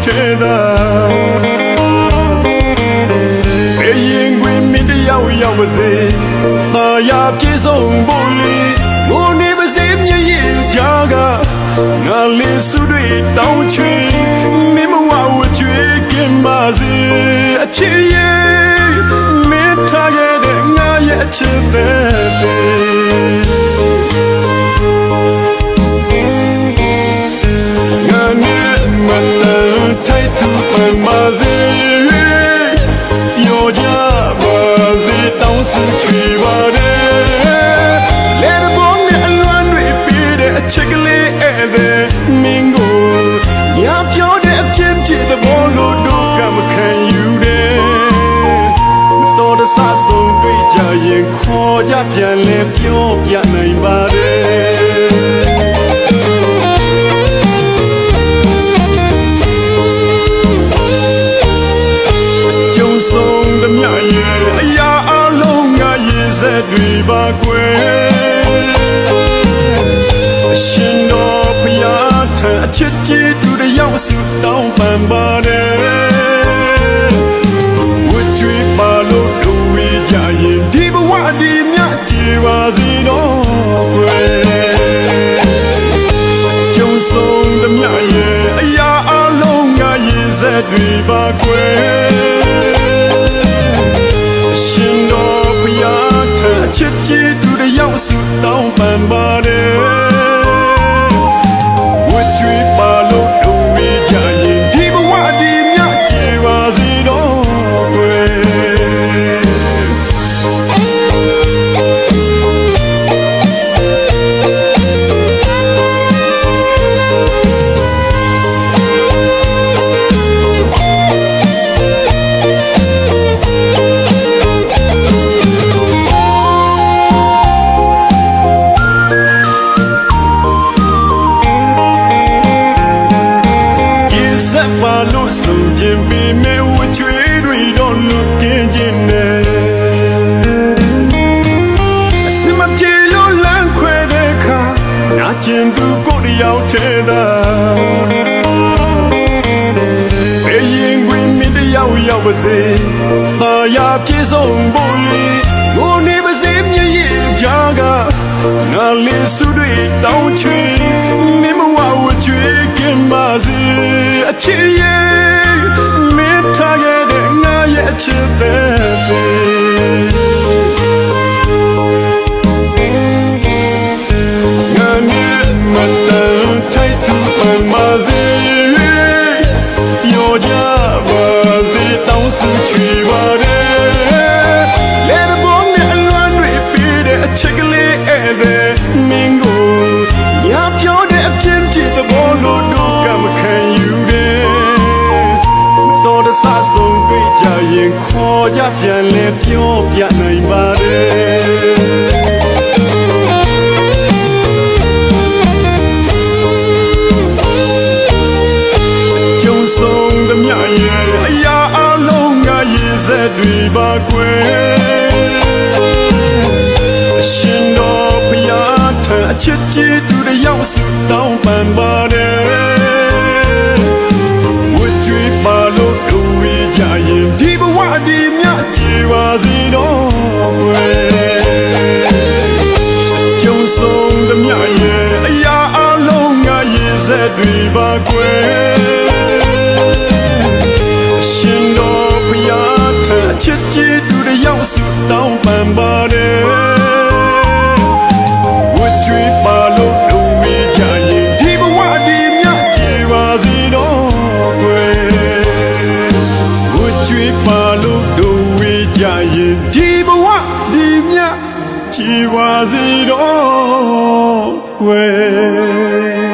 ထဲသာဘယ်ရင်ခွင်မင်းတယောက်ရောက်ပါစေသာယာပြေဆုံးဖို့လေငိုနေပါစေမျက်ရည်ကြားကငါလေးစုတွေတောင်းချွေမင်းမဝဝကြွေကင်းပါစေအချစ်ရဲ့မင်းထားခဲ့တဲ့ငါရဲ့အချစ်တဲ့တောင်းစုချွေပါတယ်လေတဘောနဲ့အလွမ်းတွေပေးတဲ့အချက်ကလေးဧည့်သည်မင်းကိုညာပြောတဲ့အဖြစ်ဖြစ်သဘောလို့တို့ကမခံယူတယ်မတော်တဆဆုံးတွေ့ကြရင်ခေါ်ကြပြန်လဲပြောပြနိုင်ပါတယ်ကြုံဆုံးသမျှရဲ့အရာတွေပါကွယ်အရှင်တော်ဖျားထံအချစ်ကြီးသူတယောက်စုတောင်းပန်ပါတယ်ဝတ်ကြွေးပါလို့တို့ဝေးကြရင်ဒီဘဝဒီမြတ်ကြည်ပါစေတော့ကွယ်ကြုံဆုံးသမျှရဲ့အရာအလုံးငါရည်စက်တွေပါကွယ်ချစ်ကြည်သူတယောက်စုတောင်းပန်ပါတယ်ဝတ်ကြွေးပါလို့တို့ဝေးကြရင်ဒီဘဝဒီမြတ်ကြည်ပါစေတော့ကွယ်ပါလို့ဆုံးခြင်းပေးမဲ့ဝချွေးတွေတော့လွတ်ကင်းခြင်းနဲ့အစမပြေလို့လမ်းခွဲတဲ့ခါနာကျင်သူကိုယ်တယောက်ထဲသာဘယ်ရင်ခွင်မင်းတယောက်ရောက်ပါစေသာယာပြေဆုံးဖို့လေငိုနေပါစေမျက်ရည်ကြားကငါလေးစုတွေတောင်းချွေမင်းမဝဝကြွေးကင်းပါစေအချစ်ရဲ့မင်းထားခဲ့တဲ့ငါရဲ့အချစ်တဲ့ငါနဲ့မတန်ထိုက်သူပန်ပါစေပြောကြပါစေတောင်းစုချွေပါတယ်လေတဘောနဲ့အလွမ်းတွေပေးတဲ့အချက်ကလေးဧည့်သည်မင်းကိုညာပြောတဲ့အဖြစ်ဖြစ်သဘောလို့တို့ကမခံယူတယ်မတော်တဆဆုံးတွေ့ကြရင်ခေါ်ကြပြန်လဲပြောပြနိုင်ပါတယ်ကြုံဆုံးသမျှရဲ့အရာအလုံးငါရည်စက်တွေပါကွယ်အရှင်တော်ဖျားထံအချစ်ကြီးသူတယောက်စုတောင်းပန်ပါတယ်ဝတ်ကြွေးပါလို့တို့ဝေးကြရင်ဒီဘဝဒီမြတ်ကြည်ပါစေတော့ကွယ်ကြုံဆုံးသမျှရဲ့အရာအလုံးငါရည်စက်တွေပါကွယ်အရှင်တော်ဖျားထံအချစ်ကြီးသူတယောက်စုတောင်းပန်ပါတယ်ဝတ်ကြွေးပါလို့တို့ဝေးကြရင်ဒီဘဝဒီမြတ်ကြည်ပါစေတော့ကွယ်ဝတ်ကြွေးပါလို့တို့ဝေးကြရင်ဒီဘဝဒီမြတ်ကြည်ပါစေတော့ကွယ်